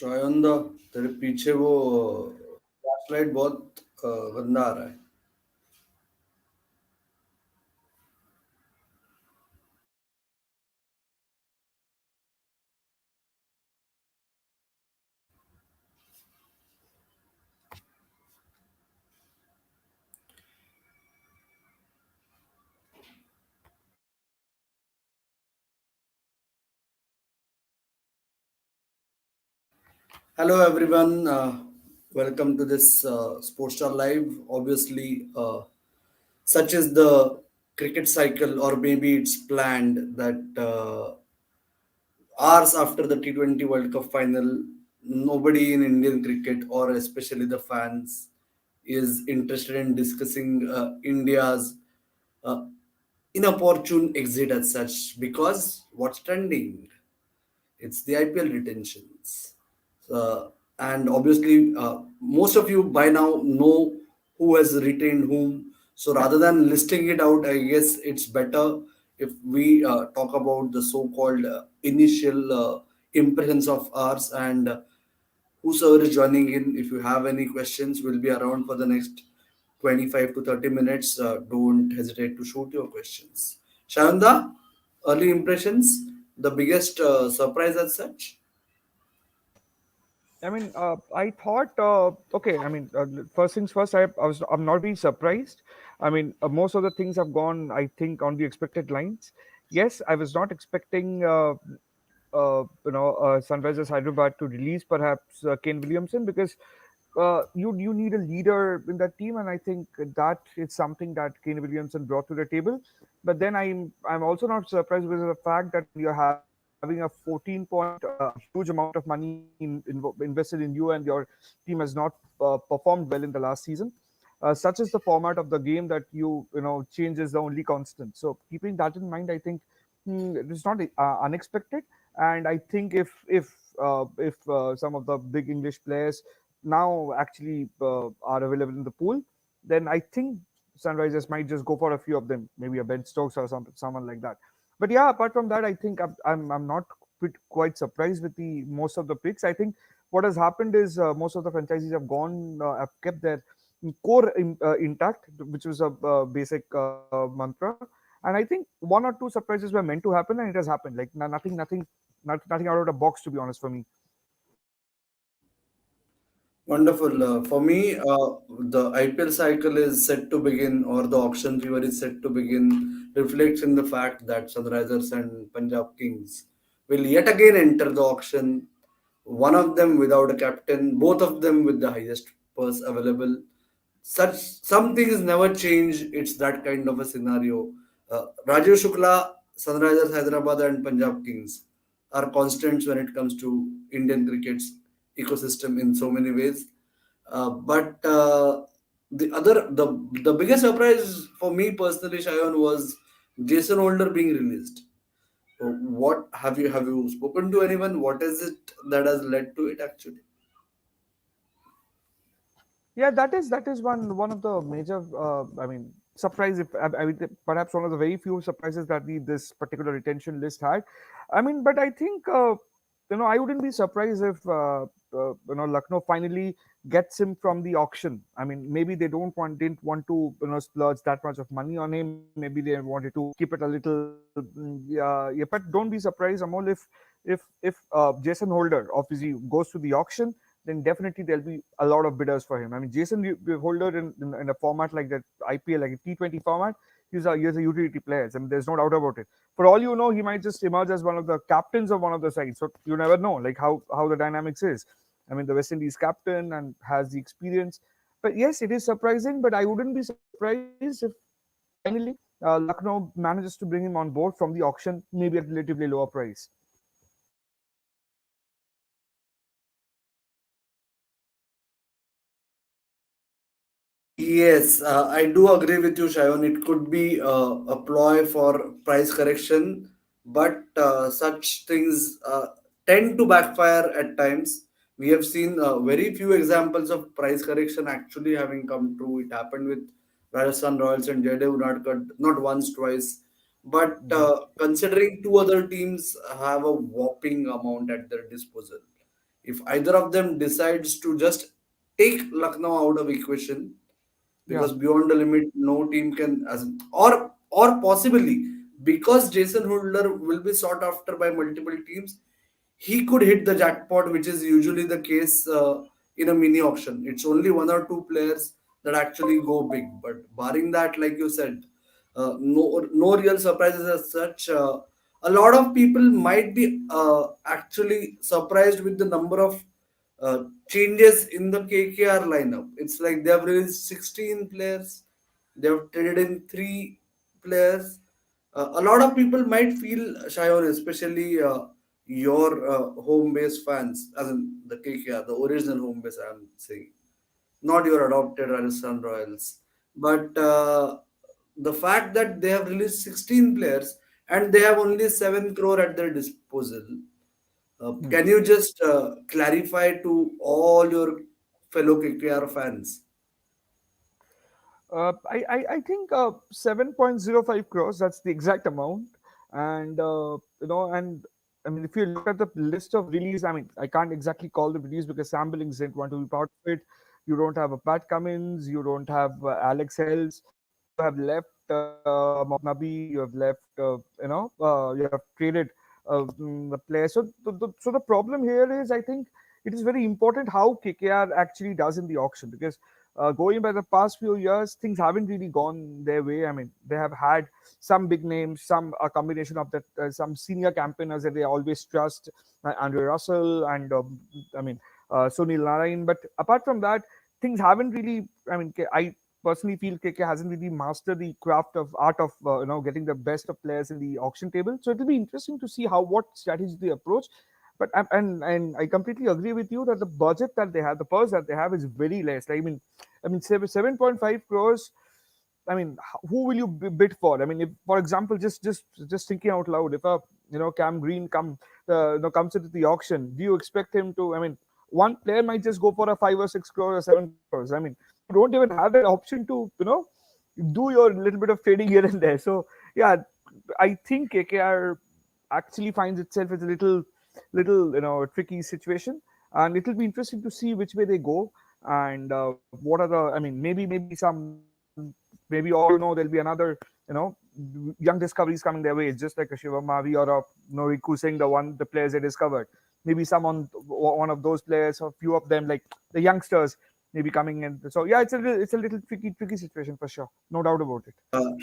शायंदा तेरे पीछे वो फ्लैशलाइट बहुत गंदा आ रहा है. Hello everyone, welcome to this Sports Star Live. Obviously, such is the cricket cycle, or maybe it's planned that hours after the T20 World Cup final, nobody in Indian cricket, or especially the fans, is interested in discussing India's uh, inopportune exit as such, because what's trending? It's the IPL retentions. And obviously, most of you by now know who has retained whom. So rather than listing it out, I guess it's better if we talk about the so-called initial impressions of ours, and whosoever is joining in, if you have any questions, we'll be around for the next 25 to 30 minutes. Don't hesitate to shoot your questions. Shavanda, early impressions, the biggest surprise as such? I thought, okay. First things first. I'm not being surprised. Most of the things have gone, I think, on the expected lines. Yes, I was not expecting, Sunrisers Hyderabad to release perhaps Kane Williamson, because you need a leader in that team, and I think that is something that Kane Williamson brought to the table. But then I'm also not surprised with the fact that when you're having a 14 point, a huge amount of money invested in you, and your team has not performed well in the last season. Such is the format of the game that change is the only constant. So keeping that in mind, I think it is not unexpected. And I think if some of the big English players now actually are available in the pool, then I think Sunrisers might just go for a few of them, maybe a Ben Stokes or someone like that. But yeah, apart from that, I think I'm not quite surprised with the most of the picks. I think what has happened is most of the franchises have kept their core intact, which was a basic mantra. And I think one or two surprises were meant to happen, and it has happened. Like nothing out of the box, to be honest, for me. Wonderful. For me, the IPL cycle is set to begin, or the auction fever is set to begin, reflects in the fact that Sunrisers and Punjab Kings will yet again enter the auction. One of them without a captain, both of them with the highest purse available. Such some things never change. It's that kind of a scenario. Rajiv Shukla, Sunrisers Hyderabad, and Punjab Kings are constants when it comes to Indian cricket's ecosystem in so many ways. But the biggest surprise for me personally, Shayan, was Jason Holder being released. What have you spoken to anyone? What is it that has led to it actually? Yeah, that is one of the major, surprise. If I mean, perhaps one of the very few surprises that this particular retention list had. But I think I wouldn't be surprised if Lucknow finally gets him from the auction. I mean, maybe they didn't want to splurge that much of money on him. Maybe they wanted to keep it a little. Yeah. But don't be surprised, Amol, if Jason Holder obviously goes to the auction, then definitely there'll be a lot of bidders for him. I mean, Holder in a format like that, IPL, like a T20 format, he's a utility player. I mean, there's no doubt about it. For all you know, he might just emerge as one of the captains of one of the sides. So you never know, like how the dynamics is. I mean, the West Indies captain and has the experience. But yes, it is surprising. But I wouldn't be surprised if finally Lucknow manages to bring him on board from the auction, maybe at a relatively lower price. Yes, I do agree with you, Shayon. It could be a ploy for price correction, but such things tend to backfire at times. We have seen very few examples of price correction actually having come true. It happened with Rajasthan Royals and Jaidev Unadkat, not once, twice. But Mhm. considering two other teams have a whopping amount at their disposal, If either of them decides to just take Lucknow out of equation, Yeah. because beyond the limit, no team can, as or possibly because Jason Holder will be sought after by multiple teams, he could hit the jackpot, which is usually the case in a mini auction. It's only one or two players that actually go big, but barring that, like you said, no real surprises as such. A lot of people might be actually surprised with the number of changes in the KKR lineup. It's like they have released 16 players, they have traded in three players. A lot of people might feel shy on, especially your home base fans, as in the KKR, the original home base. I'm saying, not your adopted Rajasthan Royals, but the fact that they have released 16 players and they have only 7 crore at their disposal. Hmm. Can you just clarify to all your fellow KKR fans? I think 7.05 crores. That's the exact amount, and and I mean, if you look at the list of release, I mean, I can't exactly call them release because Sam Billings didn't want to be part of it. You don't have a Pat Cummins, you don't have Alex Hells, you have left Mohammad Nabi, you have left, you have traded the players. So the problem here is, I think it is very important how KKR actually does in the auction, because going by the past few years, things haven't really gone their way. I mean, they have had some big names, some a combination of that, some senior campaigners that they always trust, Andre Russell and I mean Sunil Narayan. But apart from that, things haven't really. I mean, I personally feel KK hasn't really mastered the craft of art of getting the best of players in the auction table. So it'll be interesting to see how what strategy they approach. But and I completely agree with you that the budget that they have, the purse that they have, is very less. I mean, 7.5 crores. I mean, who will you bid for? I mean, if, for example, just thinking out loud, if a Cam Green comes into the auction, do you expect him to? I mean, one player might just go for a 5 or 6 crores or 7 crores. I mean, you don't even have that option to do your little bit of trading here and there. So yeah, I think KKR actually finds itself as a little tricky situation, and it'll be interesting to see which way they go. And what are the, I mean, maybe some, maybe all you know, there'll be another, you know young discoveries coming their way. It's just like a Shivam Mavi or a Noriku Singh, the players they discovered. Maybe some on one of those players, or a few of them, like the youngsters, maybe coming in. So yeah, it's a little tricky situation for sure, no doubt about it.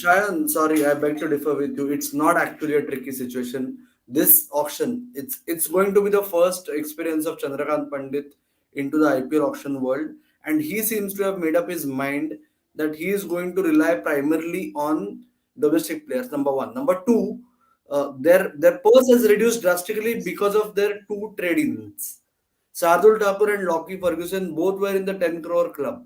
Shayan, sorry, I beg to differ with you. It's not actually a tricky situation. This auction, it's going to be the first experience of Chandrakant Pandit into the IPL auction world, and he seems to have made up his mind that he is going to rely primarily on domestic players. Number one, number two, their purse has reduced drastically because of their two trade-ins. Shardul Thakur and Lockie Ferguson both were in the 10 crore club.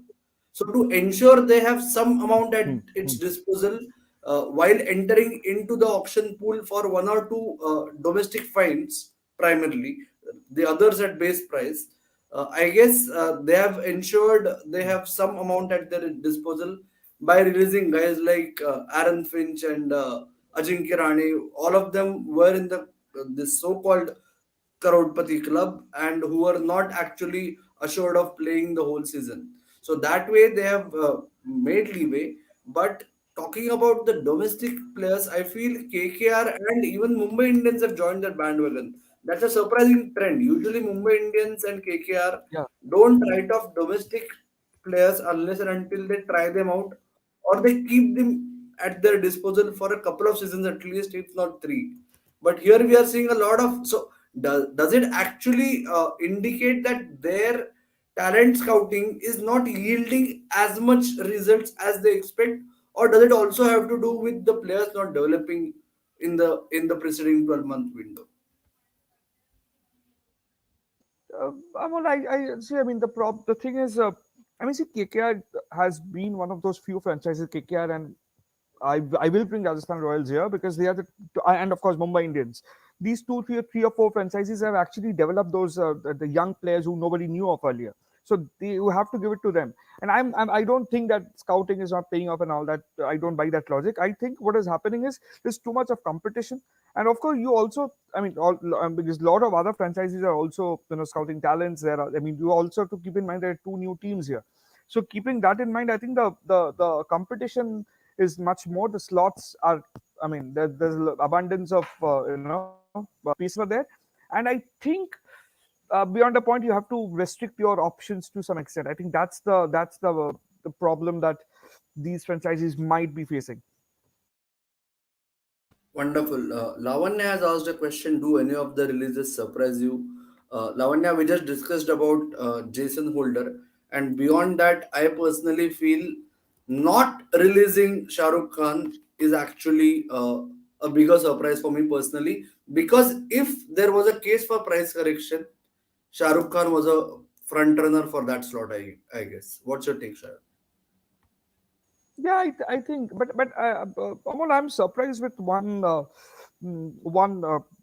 So to ensure they have some amount at Hmm, its hmm. disposal while entering into the auction pool for one or two domestic finds primarily, the others at base price. I guess they have ensured they have some amount at their disposal by releasing guys like Aaron Finch and Ajinkya Rane. All of them were in the this so-called Karodpati club and who are not actually assured of playing the whole season. So that way they have made leeway. But talking about the domestic players, I feel KKR and even Mumbai Indians have joined that bandwagon. That's a surprising trend. Usually Mumbai Indians and KKR Yeah. don't write off domestic players unless and until they try them out or they keep them at their disposal for a couple of seasons at least, if not three. But here we are seeing a lot of, so does it actually indicate that their talent scouting is not yielding as much results as they expect, or does it also have to do with the players not developing in the preceding 12-month window? Amol, I see. I mean, the thing is, I mean, see, KKR has been one of those few franchises, KKR, and I will bring Rajasthan Royals here because they are and of course Mumbai Indians. These three or four franchises have actually developed those the young players who nobody knew of earlier. So you have to give it to them. And I don't think that scouting is not paying off and all that. I don't buy that logic. I think what is happening is there's too much of competition. And of course, you also, I mean, because a lot of other franchises are also, scouting talents. There are, I mean, you also have to keep in mind there are two new teams here. So keeping that in mind, I think the competition is much more. The slots are, I mean, there's abundance of space over there, and I think beyond a point you have to restrict your options to some extent. I think that's the problem that these franchises might be facing. Wonderful. Lavanya has asked a question. Do any of the releases surprise you? Lavanya, we just discussed about Jason Holder, and beyond that, I personally feel not releasing Shah Rukh Khan is actually a bigger surprise for me personally. Because if there was a case for price correction, Shah Rukh Khan was a front runner for that slot. I guess. What's your take, Shah? Yeah, I think, but Amol, I'm surprised with one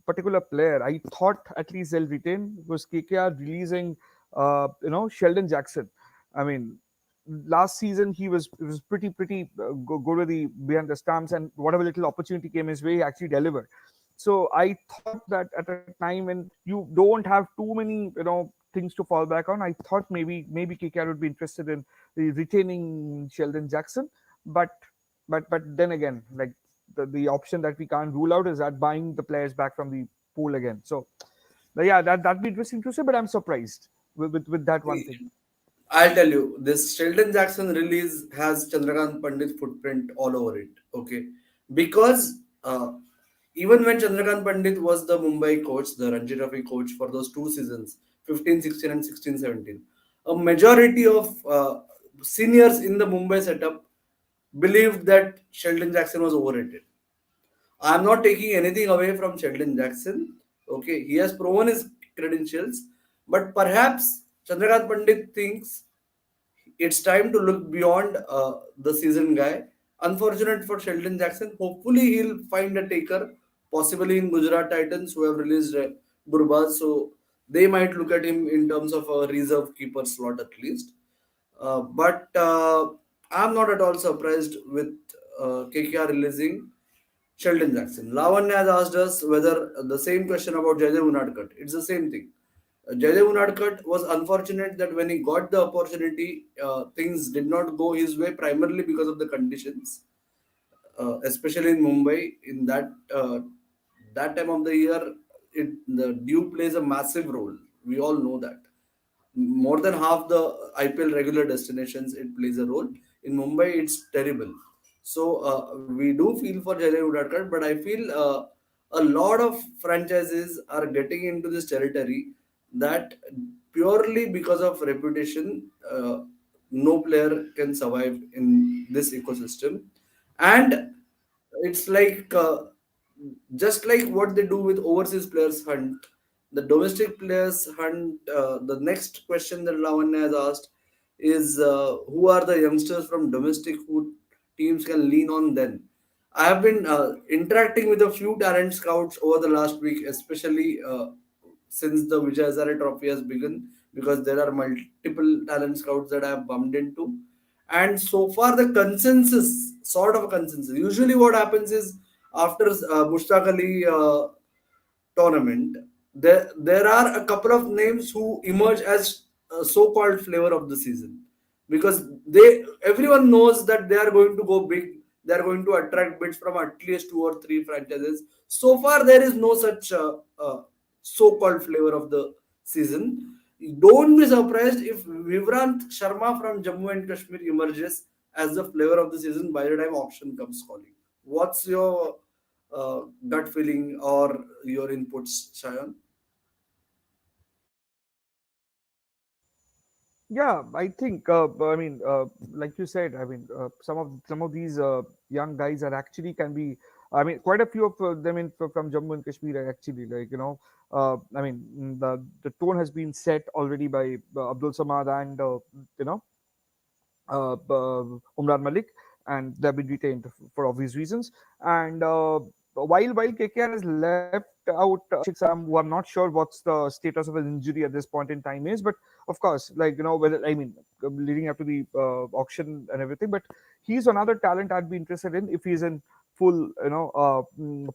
particular player. I thought at least they'll retain was KKR releasing, Sheldon Jackson. I mean, last season he was pretty good with the behind the stumps, and whatever little opportunity came his way, he actually delivered. So I thought that at a time when you don't have too many, things to fall back on, I thought maybe KKR would be interested in retaining Sheldon Jackson. But but but then again, like the option that we can't rule out is that buying the players back from the pool again. So but yeah, that'd be interesting to say, but I'm surprised with that one thing. I'll tell you, this Sheldon Jackson release has Chandrakant Pandit's footprint all over it. Okay, because even when Chandrakant Pandit was the Mumbai coach, the Ranji Trophy coach for those two seasons, 15, 16, and 16, 17, a majority of seniors in the Mumbai setup believed that Sheldon Jackson was overrated. I'm not taking anything away from Sheldon Jackson. Okay, he has proven his credentials, but perhaps Chandrakant Pandit thinks it's time to look beyond the season guy. Unfortunate for Sheldon Jackson. Hopefully, he'll find a taker, possibly in Gujarat Titans, who have released Gurbaz. So they might look at him in terms of a reserve keeper slot at least. But I'm not at all surprised with KKR releasing Sheldon Jackson. Lavanya has asked us whether the same question about Jaidev Unadkat. It's the same thing. Jaidev Unadkat was unfortunate that when he got the opportunity, things did not go his way primarily because of the conditions, especially in Mumbai. In that time of the year, the dew plays a massive role. We all know that more than half the IPL regular destinations it plays a role. In Mumbai, it's terrible. So we do feel for Jaidev Udadkar, but I feel a lot of franchises are getting into this territory that purely because of reputation, no player can survive in this ecosystem, and it's like just like what they do with overseas players hunt, the domestic players hunt. The next question that Lavanya has asked is who are the youngsters from domestic who teams can lean on then. I have been interacting with a few talent scouts over the last week, especially since the Vijay Hazare Trophy has begun, because there are multiple talent scouts that I have bumped into. And so far, the consensus, sort of a consensus, usually what happens is after Mushtaq Ali tournament, there are a couple of names who emerge as so-called flavor of the season, because they everyone knows that they are going to go big. They are going to attract bids from at least two or three franchises. So far, there is no such so-called flavor of the season. Don't be surprised if Vivrant Sharma from Jammu and Kashmir emerges as the flavor of the season by the time auction comes calling. What's your gut feeling or your inputs, Shayan? Yeah, I think. I mean, like you said, I mean, some of these young guys are actually can be. I mean, quite a few of them from Jammu and Kashmir are actually like I mean, the tone has been set already by Abdul Samad and you know Umran Malik, and they've been retained for obvious reasons. And while KKR has left out Ashik Sam, who I'm not sure what's the status of his injury at this point in time is, but of course, like whether I mean, leading up to the auction and everything, but he's another talent I'd be interested in if he's in full,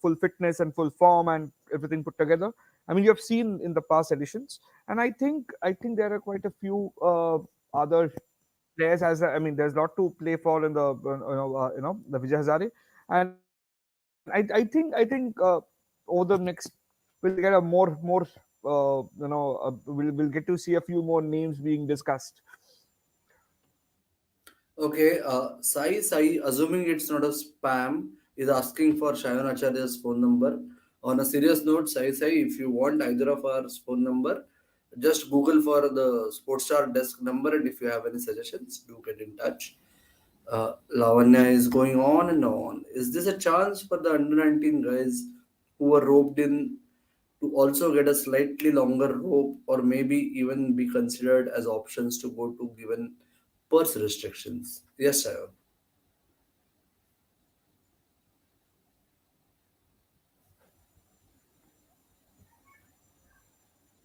full fitness and full form and everything put together. I mean, you have seen in the past editions, and I think there are quite a few other players as I mean, there's a lot to play for in the the Vijay Hazare, and I think over the next we'll get a more we'll get to see a few more names being discussed. Okay, Sai, assuming it's not a spam, is asking for Shayan Acharya's phone number. On a serious note, Sai, if you want either of our phone number, just Google for the Sportstar desk number, and if you have any suggestions, do get in touch. Lavanya is going on and on. Is this a chance for the under 19 guys who were roped in to also get a slightly longer rope, or maybe even be considered as options to go to given purse restrictions? Yes, sir.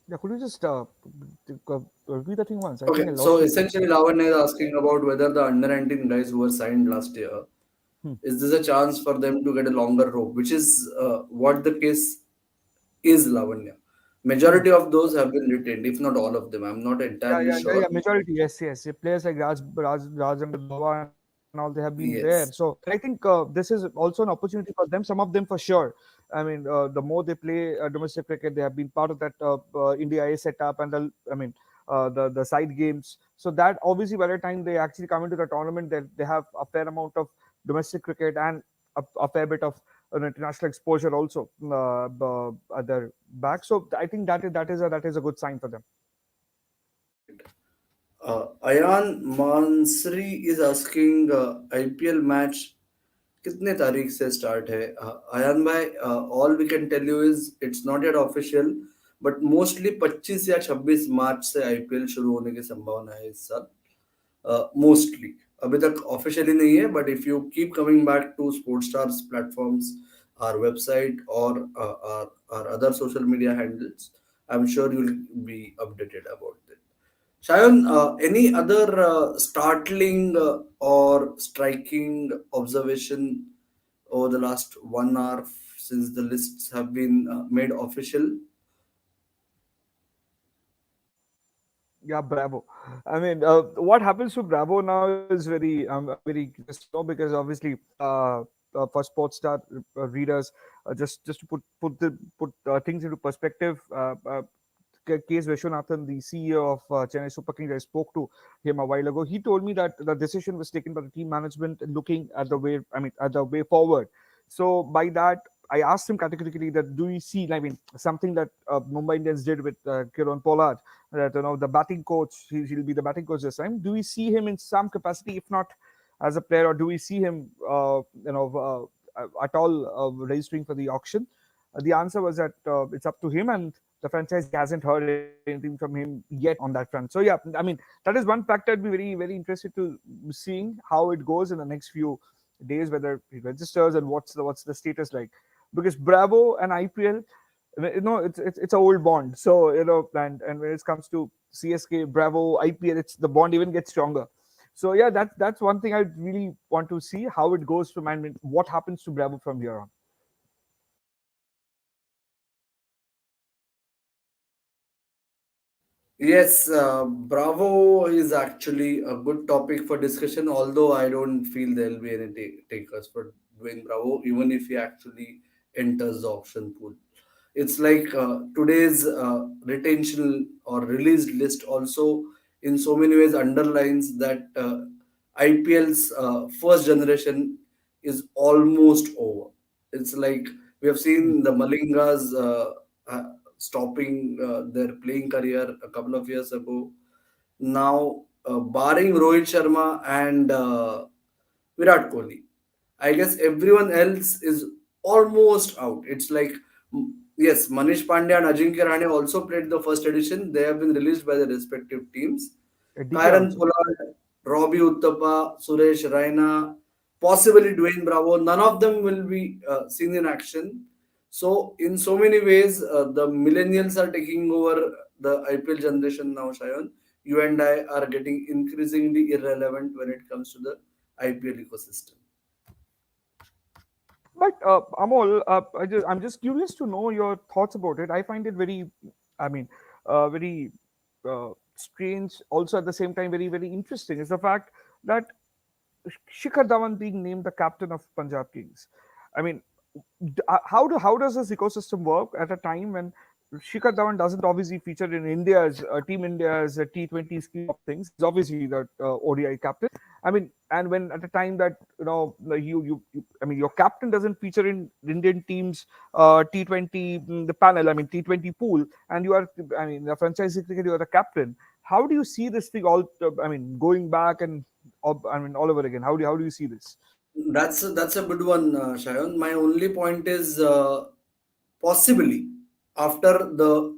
Yeah, could you just repeat the thing once? I Okay, think I so lost you for a essentially, second. Lavanya is asking about whether the under 19 guys who were signed last year, Hmm. is this a chance for them to get a longer rope, which is what the case is, Lavanya. Hmm. Majority of those have been retained, if not all of them. I'm not entirely Yeah. sure. Majority, yes, yes. Yeah, players like Rajendra Baba and all, they have been there. So, Yes. and I think this is also an opportunity for them. Some of them for sure. I mean, the more they play domestic cricket, they have been part of that India A setup and the side games. So that obviously by the time they actually come into the tournament, they have a fair amount of domestic cricket and a fair bit of international exposure also at their back. So I think that is a good sign for them. Correct. Ayan Mansri is asking IPL match कितने तारीख से start है अयान भाई all we can tell you is it's not yet official but mostly 25 या 26 मार्च से IPL शुरू होने की संभावना है इस साल मोस्टली अभी तक ऑफिशियली नहीं है but if you keep coming back to sports stars platforms our website or our other social media handles, I'm sure you'll be updated about it. Shayan, any other startling or striking observation over the last 1 hour since the lists have been made official? Yeah, Bravo. I mean, what happens to Bravo now is very, I'm very curious to know because obviously, for sports star readers, just to put things into perspective, K.S. Vishwanathan, the CEO of Chennai Super Kings, I spoke to him a while ago. He told me that the decision was taken by the team management looking at the way, I mean, at the way forward. So by that, I asked him categorically that do we see, I mean, something that Mumbai Indians did with Kiran Pollard, that the batting coach, he'll be the batting coach this time. Do we see him in some capacity, if not as a player, or do we see him, at all registering for the auction? The answer was that it's up to him, and the franchisee hasn't heard anything from him yet on that front. So yeah, I mean that is one factor I'd be very interested to seeing how it goes in the next few days, whether he registers and what's the status like. Because Bravo and IPL, it's a old bond. So and when it comes to CSK, Bravo, IPL, it's the bond even gets stronger. So yeah, that's one thing I really want to see how it goes from, and what happens to Bravo from here on. Yes, Bravo is actually a good topic for discussion, although I don't feel there'll be any takers for doing Bravo, even if he actually enters the auction pool. It's like today's retention or released list also in so many ways underlines that IPL's first generation is almost over. It's like we have Hmm. seen the Malingas stopping their playing career a couple of years ago. Now, barring Rohit Sharma and Virat Kohli, I guess everyone else is almost out. It's like, yes, Manish Pandey and Ajinkya Rahane also played the first edition. They have been released by the respective teams. DK Kyron also. Pollard, Robbie Uttapa, Suresh Raina, possibly Dwayne Bravo. None of them will be seen in action. So, in so many ways, the millennials are taking over the IPL generation now, Shayan. You and I are getting increasingly irrelevant when it comes to the IPL ecosystem. But Amol, I'm just curious to know your thoughts about it. I find it very, I mean, very strange. Also, at the same time, very very interesting is the fact that Shikhar Dhawan being named the captain of Punjab Kings. I mean, how does this ecosystem work at a time when Shikhar Dhawan doesn't obviously feature in India's Team India's T20 scheme of things? He's obviously the ODI captain. I mean, and when at a time that like I mean, your captain doesn't feature in Indian teams T20 the panel. I mean T20 pool, and you are, I mean, the franchise cricket, you are the captain. How do you see this thing all? I mean, going back and I mean all over again. How do you see this? That's a good one, Shayan. My only point is possibly after the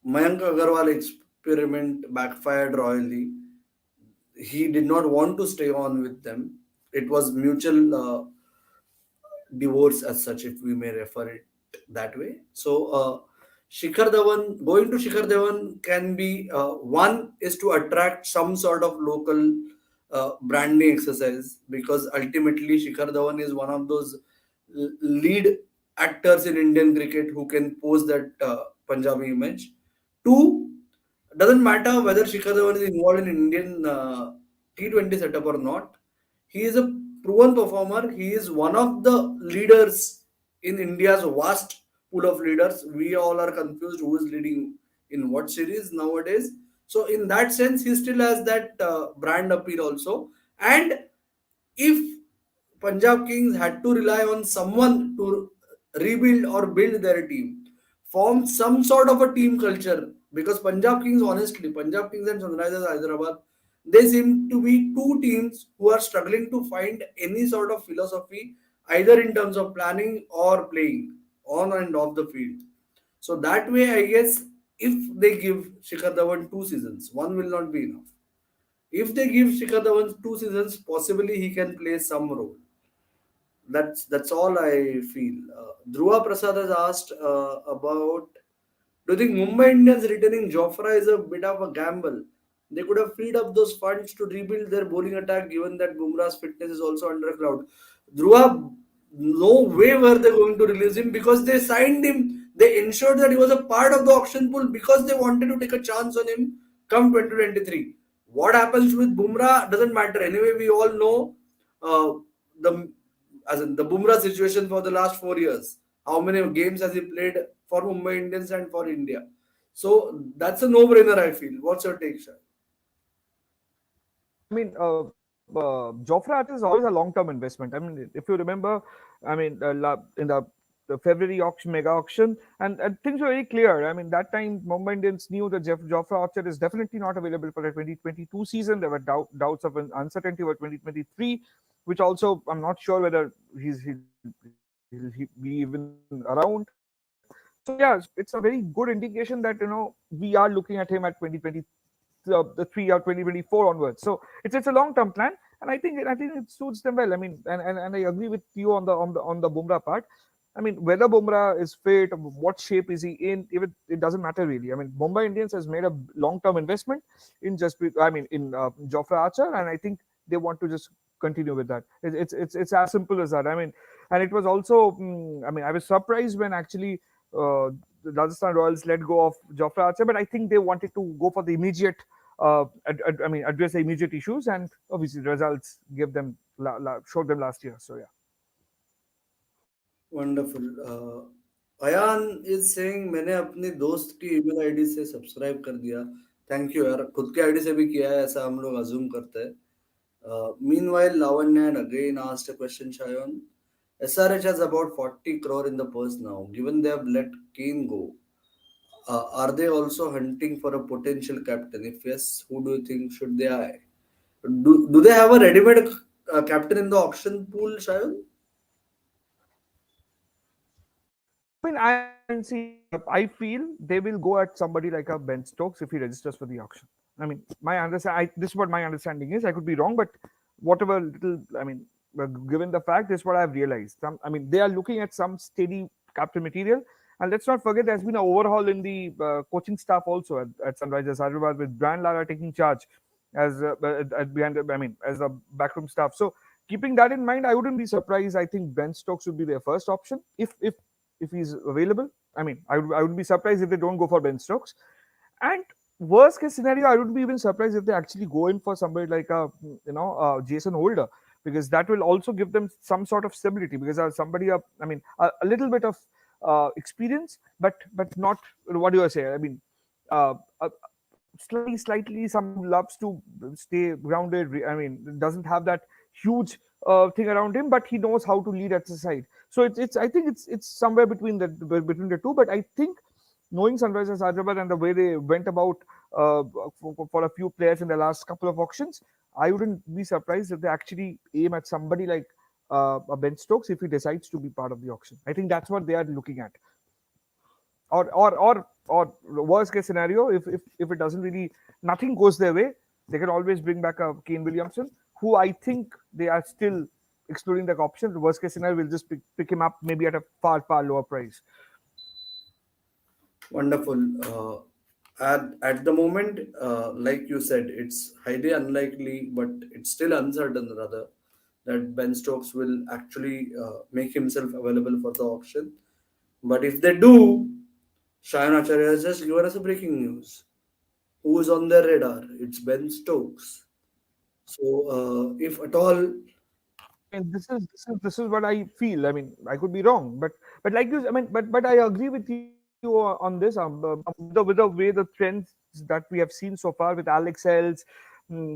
Mayank Agarwal experiment backfired royally, he did not want to stay on with them. It was mutual divorce as such, if we may refer it that way. So, Shikhar Dhawan, going to Shikhar Dhawan can be one is to attract some sort of local branding exercise, because ultimately Shikhar Dhawan is one of those lead actors in Indian cricket who can pose that Punjabi image. Two, doesn't matter whether Shikhar Dhawan is involved in Indian T20 setup or not. He is a proven performer. He is one of the leaders in India's vast pool of leaders. We all are confused who is leading in what series nowadays. So in that sense, he still has that brand appeal also. And if Punjab Kings had to rely on someone to rebuild or build their team, form some sort of a team culture, because Punjab Kings, honestly, Punjab Kings and Sunrisers Hyderabad, they seem to be two teams who are struggling to find any sort of philosophy, either in terms of planning or playing on and off the field. So that way, I guess if they give Shikhar Dhawan 2 seasons, one will not be enough. If they give Shikhar Dhawan 2 seasons, possibly he can play some role. That's all I feel. Dhruva Prasad has asked about, do you think Mumbai Indians returning Jofra is a bit of a gamble? They could have freed up those funds to rebuild their bowling attack, given that Bumrah's fitness is also under cloud. Dhruva, no way were they going to release him, because they signed him. They ensured that he was a part of the auction pool because they wanted to take a chance on him come 2023. What happens with Bumrah doesn't matter. Anyway, we all know the as in the Bumrah situation for the last 4 years. How many games has he played for Mumbai Indians and for India? So that's a no-brainer, I feel. What's your take, Shah? I mean, Jofra Archer is always a long-term investment. I mean, if you remember, I mean, in the February auction, mega auction, and things were very clear. I mean, that time Mumbai Indians knew that Jofra Archer is definitely not available for the 2022 season. There were doubts of an uncertainty about 2023, which also I'm not sure whether he'll be even around. So yeah, it's a very good indication that we are looking at him at 2020 the 3 or 2024 onwards. So it's a long-term plan, and I think it suits them well. I mean, and I agree with you on the Bumrah part. I mean, whether Bumrah is fit, what shape is he in, even it doesn't matter really. I mean, Mumbai Indians has made a long-term investment in I mean, in Jofra Archer, and I think they want to just continue with that. It's as simple as that. I mean, and it was also, I mean, I was surprised when actually the Rajasthan Royals let go of Jofra Archer, but I think they wanted to go for the immediate, I mean, address the immediate issues, and obviously the results gave them showed them last year. So yeah. Wonderful. Ayaan is saying मैंने अपने दोस्त की email ID से subscribe कर दिया. Thank you यार, खुद के आईडी से भी किया है ऐसा हम लोग अज्यूम करते हैं. Meanwhile, Lavanya had again asked a question, Shayan. SRH has about 40 crore in the purse now. Given they have let Kane go, are they also hunting for a potential captain? If yes, who do you think should they eye? Do they have a ready-made captain in the auction pool, Shayan? I mean, I see. I feel they will go at somebody like a Ben Stokes if he registers for the auction. I mean, my understand. This is what my understanding is. I could be wrong, but whatever little, I mean, given the fact, is what I've realized. I mean, they are looking at some steady captain material. And let's not forget, there's been an overhaul in the coaching staff also at Sunrisers Hyderabad, with Brian Lara taking charge as behind, I mean, as a backroom staff. So keeping that in mind, I wouldn't be surprised. I think Ben Stokes would be their first option if he's available. I mean, I would be surprised if they don't go for Ben Stokes. And worst case scenario, I would be even surprised if they actually go in for somebody like a Jason Holder, because that will also give them some sort of stability. Because somebody, I mean, a little bit of experience, but not, what do I say? I mean, a slightly someone who loves to stay grounded. I mean, doesn't have that huge thing around him, but he knows how to lead at the side. So it's I think it's somewhere between the two. But I think, knowing Sunrisers Hyderabad and the way they went about for a few players in the last couple of auctions, I wouldn't be surprised if they actually aim at somebody like a Ben Stokes if he decides to be part of the auction. I think that's what they are looking at. Or worst case scenario, if it doesn't really, nothing goes their way, they can always bring back a Kane Williamson, who I think they are still exploring that option. The worst case scenario, will just pick him up maybe at a far lower price. Wonderful. At the moment, like you said, it's highly unlikely, but it's still uncertain rather, that Ben Stokes will actually make himself available for the auction. But if they do, Shayan Acharya has just given us a breaking news. Who is on their radar? It's Ben Stokes. So, if at all, I mean, this is what I feel. I mean, I could be wrong, but like this, I mean, but I agree with you on this. With the way the trends that we have seen so far with Alex Els,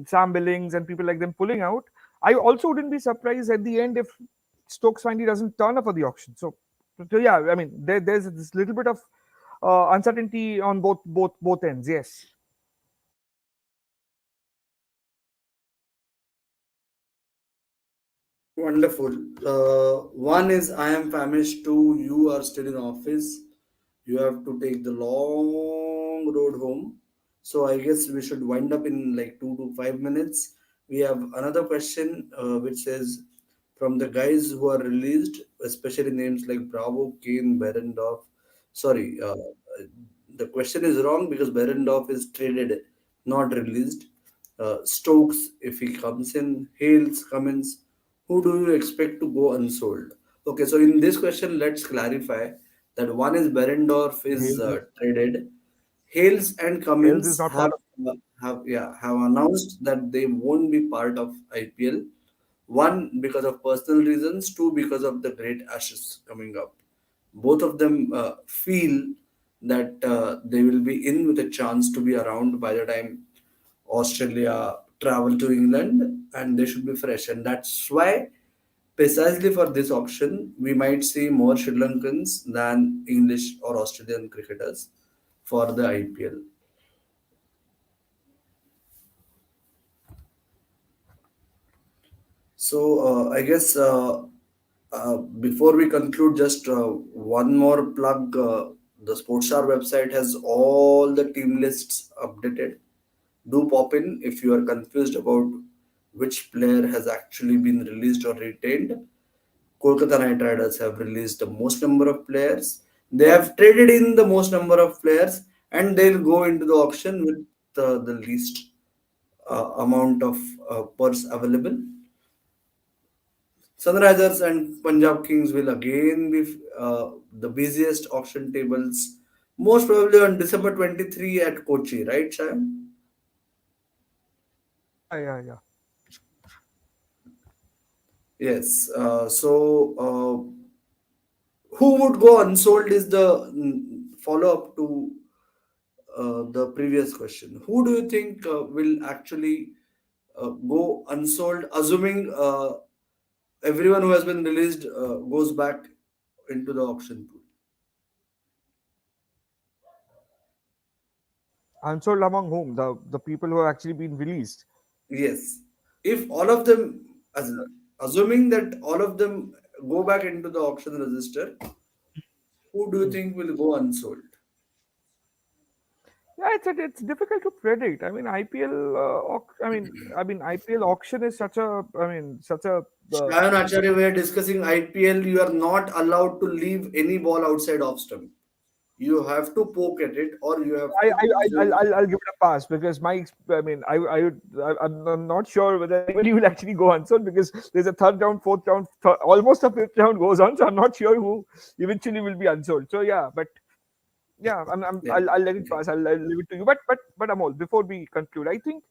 Sam Billings, and people like them pulling out, I also wouldn't be surprised at the end if Stokes finally doesn't turn up for the auction. So yeah, I mean, there's this little bit of uncertainty on both ends. Yes. wonderful. One is I am famished. Two, you are still in office. You have to take the long road home. So I guess we should wind up in like 2 to 5 minutes. We have another question which says, from the guys who are released, especially names like Bravo, Kane, Berendorf. Sorry, the question is wrong because Berendorf is traded, not released. Stokes, if he comes in, Hales, Cummins, who do you expect to go unsold? Okay, so in this question, let's clarify that one is Berendorf is Hales is traded. Hales and Hales is Cummins not part of. have announced that they won't be part of IPL. One because of personal reasons, two because of the Great Ashes coming up. Both of them feel that they will be in with a chance to be around by the time Australia travel to England, and they should be fresh. And that's why, precisely for this auction, we might see more Sri Lankans than English or Australian cricketers for the IPL. So I guess before we conclude, just one more plug. The Sportstar website has all the team lists updated. Do pop in if you are confused about which player has actually been released or retained. Kolkata Knight Riders have released the most number of players. They have traded in the most number of players, and they'll go into the auction with the least amount of purse available. Sunrisers and Punjab Kings will again be the busiest auction tables, most probably on December 23 at Kochi, right, Shayan? Yeah. Yes. Who would go unsold is the follow up to the previous question. Who do you think will actually go unsold, assuming everyone who has been released goes back into the auction pool? Unsold among whom? The people who have actually been released. Yes. If all of them, assuming that all of them go back into the auction register, who do you Hmm. think will go unsold? Yeah, it's difficult to predict. I mean, IPL. IPL auction is such a. Such a. Shayan Acharya, we are discussing IPL. You are not allowed to leave any ball outside off stump. You have to poke at it, or you have to zone. I'll give it a pass because I'm not sure whether anybody will actually go unsold because there's a third round, fourth round, almost a fifth round goes on. So I'm not sure who eventually will be unsold. So yeah, but yeah, Yeah. I'll let it Okay. pass. I'll leave it to you. But Amol, before we conclude, I think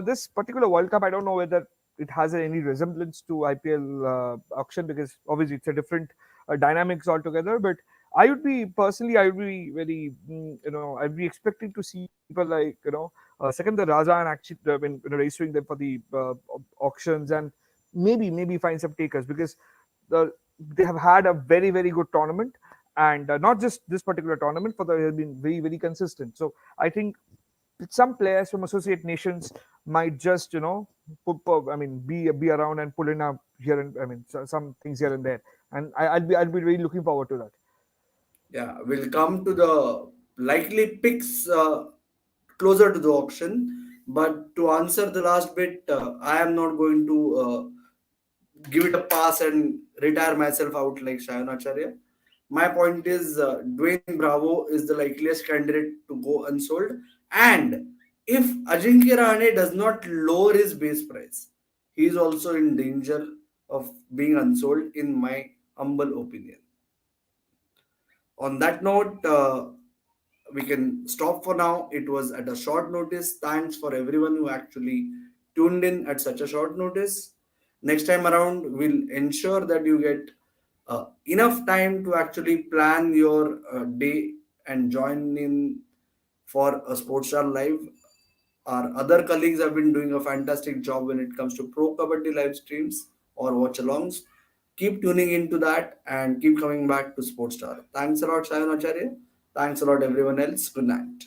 this particular World Cup, I don't know whether it has any resemblance to IPL auction because obviously it's a different dynamics altogether. But I would be personally, I would be very, I'd be expecting to see people like Second the Raja and actually registering them for the auctions and maybe find some takers because they have had a very good tournament and not just this particular tournament for they have been very consistent. So I think some players from associate nations might just be around and pull in a here and some things here and there, and I'll be really looking forward to that. Yeah, we'll come to the likely picks closer to the auction. But to answer the last bit, I am not going to give it a pass and retire myself out like Shayan Acharya. My point is, Dwayne Bravo is the likeliest candidate to go unsold. And if Ajinkya Rahane does not lower his base price, he is also in danger of being unsold, in my humble opinion. On that note, we can stop for now. It was at a short notice. Thanks for everyone who actually tuned in at such a short notice. Next time around, we'll ensure that you get enough time to actually plan your day and join in for a Sports Star Live. Our other colleagues have been doing a fantastic job when it comes to Pro Kabaddi live streams or watch alongs. Keep tuning into that and keep coming back to Sports Star. Thanks a lot, Shayan Acharya. Thanks a lot, everyone else. Good night.